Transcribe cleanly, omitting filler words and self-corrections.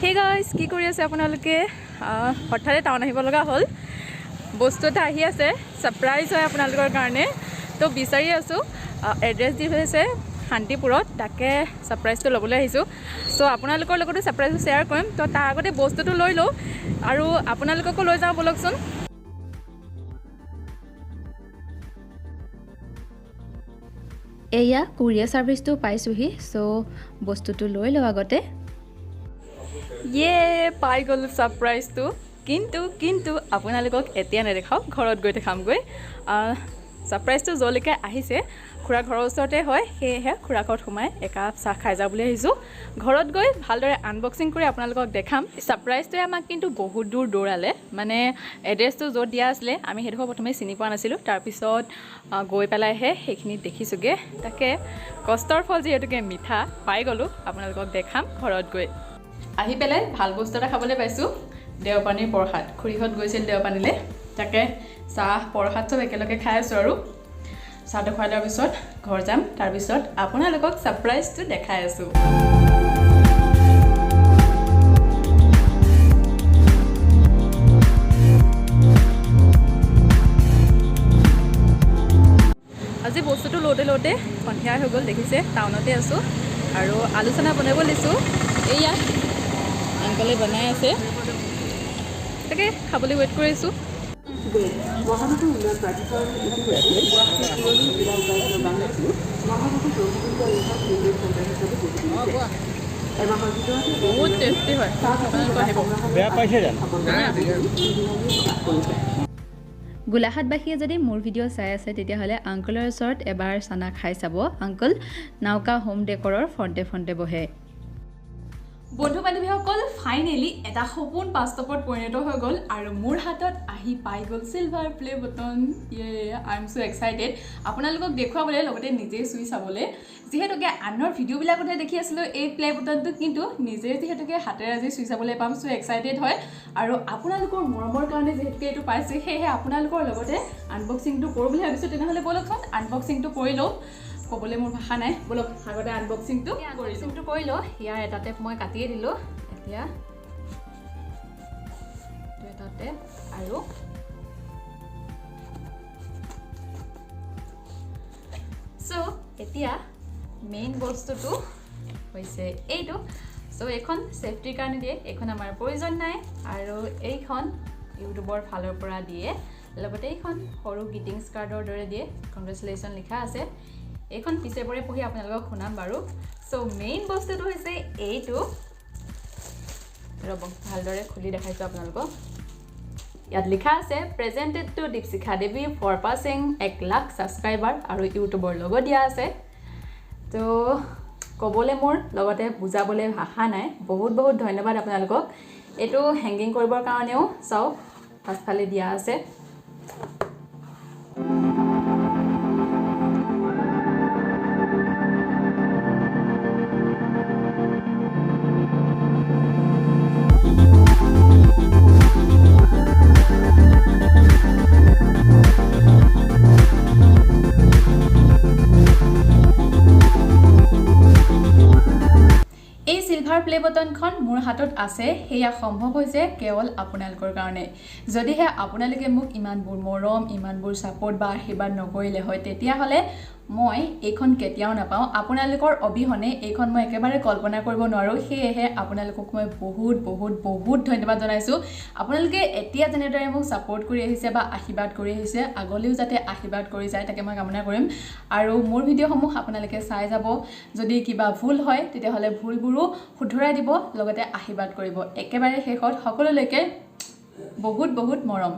Hey guys, কি কৰি আছে আপোনালোকে হঠাতে টাউন আহিব লগা হ'ল বস্তু এটা আহি আছে সাৰপ্ৰাইজ হয় আপোনালোকৰ কাৰণে তো বিচাৰি আছো এড্ৰেছ দি হৈছে শান্তিপুৰত তাকে সাৰপ্ৰাইজটো ল'বলৈ আহিছো সো আপোনালোকৰ লগতে সাৰপ্ৰাইজটো শ্বেয়াৰ কৰিম তো তাৰ আগতে বস্তুটো লৈ লও আৰু আপোনালোককো লৈ যাওঁ বলকচোন এয়া কুৰিয়াৰ সাৰ্ভিসটো পাইছোহি সো বস্তুটো লৈ লও আগতে পাই গ'ল সাৰপ্ৰাইজটো কিন্তু আপোনালোকক এতিয়া নেদেখাও ঘৰত গৈ দেখামগৈ সাৰপ্ৰাইজটো জলকে আহিছে খুৰা ঘৰৰ ওচৰতে হয় হেহে খুৰা ঘৰত সোমাই একাপ চাহ খাই যা বুলি আহিছো ঘৰত গৈ ভালদৰে আনবক্সিং কৰি আপোনালোকক দেখাম সাৰপ্ৰাইজটোৱে আমাক কিন্তু বহুত দূৰ দৌৰালে মানে এড্ৰেছটো য'ত দিয়া আছিলে আমি হেডখৰ প্ৰথমে চিনি পোৱা নাছিলো তাৰ পিছত গৈ পেলাইহে সেইখিনি দেখিছোগে তাকে কষ্টৰ ফল যিহেতুকে মিঠা পাই গলো আপোনালোকক দেখাম ঘৰত গৈ আহি পেলাই ভাল বস্তু এটা খাবলৈ পাইছো দেওপানীৰ প্ৰসাদ খুৰীহত গৈছিল দেওপানীলে তাকে চাহ প্ৰসাদ সব একেলগে খাই আছো আৰু চাহটো খোৱাৰ পিছত ঘৰ যাম তাৰ পিছত আপোনালোকক সাৰপ্ৰাইজটো দেখাই আছো আজি বস্তুটো লওঁতে সন্ধিয়া হৈ গ'ল দেখিছে টাউনতে আছো আৰু আলোচনা বনাব লৈছো এইয়া আংকলে বনাই আছে তাকে খাবলৈ ৱেট কৰি আছো বহুত টেষ্টি হয় বেয়া পাইছে জানো গোলাঘাটবাসীয়ে যদি মোৰ ভিডিঅ' চাই আছে তেতিয়াহ'লে আংকলৰ ওচৰত এবাৰ চানা খাই চাব আংকল নাওকা হোম ডেকৰৰ ফ্ৰণ্টে বহে বন্ধু বান্ধৱীসকল ফাইনেলি এটা সপোন বাস্তৱত পৰিণত হৈ গ'ল আৰু মোৰ হাতত আহি পাই গ'ল silver play button I am so excited আপোনালোকক দেখুৱাবলৈ লগতে নিজে চুই চাবলৈ যিহেতুকে আনৰ ভিডিঅ'বিলাকতে দেখি আছিলোঁ এই প্লে বটনটো কিন্তু নিজে যিহেতুকে হাতেৰে আজি চুই চাবলৈ পাম সো এক্সাইটেড হয় আৰু আপোনালোকৰ মৰমৰ কাৰণে যিহেতুকে এইটো পাইছোঁ সেয়েহে আপোনালোকৰ লগতে আনবক্সিংটো কৰোঁ বুলি ভাবিছোঁ তেনেহ'লে বলকচোন আনবক্সিংটো কৰি লওঁ ক'বলৈ মোৰ ভাষা নাই বলক আগতে আনবক্সিংটো কৰি লওঁ ইয়াৰ এটাতে মই কাটিয়ে দিলোঁ এতিয়া এটাতে আৰু সো এতিয়া মেইন বস্তুটো হৈছে এইটো সো এইখন সেফটিৰ কাৰণে দিয়ে এইখন আমাৰ প্ৰয়োজন নাই আৰু এইখন ইউটিউবৰ ফালৰ পৰা দিয়ে লগতে এইখন সৰু গ্ৰিটিংছ কাৰ্ডৰ দৰে দিয়ে কংগ্ৰেচুলেশ্যন লিখা আছে এইখন পিছে পৰে পঢ়ি আপোনালোকক শুনাম বাৰু সো মেইন বস্তুটো হৈছে এইটো ৰব ভালদৰে খুলি দেখাইছো আপোনালোকক ইয়াত লিখা আছে presented to Dipshikha Devi for passing 1 lakh subscriber আৰু ইউটিউবৰ লোগো দিয়া আছে তো ক'বলৈ মোৰ লগতে বুজাবলৈ ভাষা নাই বহুত ধন্যবাদ আপোনালোকক এইটো হেংগিং কৰিবৰ কাৰণেও চাওক পাছফালে দিয়া আছে সিলভাৰ প্লে বটনখন মোৰ হাতত আছে হেয়া সম্ভৱ হৈছে কেৱল আপোনালোকৰ কাৰণে যদিহে আপোনালোকে মোক ইমানবোৰ মৰম ইমানবোৰ সাপোৰ্ট বা আশীৰ্বাদ নকৰিলে হয় তেতিয়াহ'লে মই এইখন কেতিয়াও নাপাওঁ আপোনালোকৰ অবিহনে এইখন মই একেবাৰে কল্পনা কৰিব নোৱাৰো সেয়েহে আপোনালোকক মই বহুত ধন্যবাদ জনাইছো আপোনালোকে এতিয়া যেনেদৰে মোক সাপোৰ্ট কৰি আহিছে বা আশীৰ্বাদ কৰি আহিছে আগলৈও যাতে আশীৰ্বাদ কৰি যায় তাকে মই কামনা কৰিম আৰু মোৰ ভিডিঅ'সমূহ আপোনালোকে চাই যাব যদি কিবা ভুল হয় তেতিয়াহ'লে ভুলবোৰো শুধৰাই দিব লগতে আশীৰ্বাদ কৰিব একেবাৰে শেষত সকলোলৈকে বহুত মৰম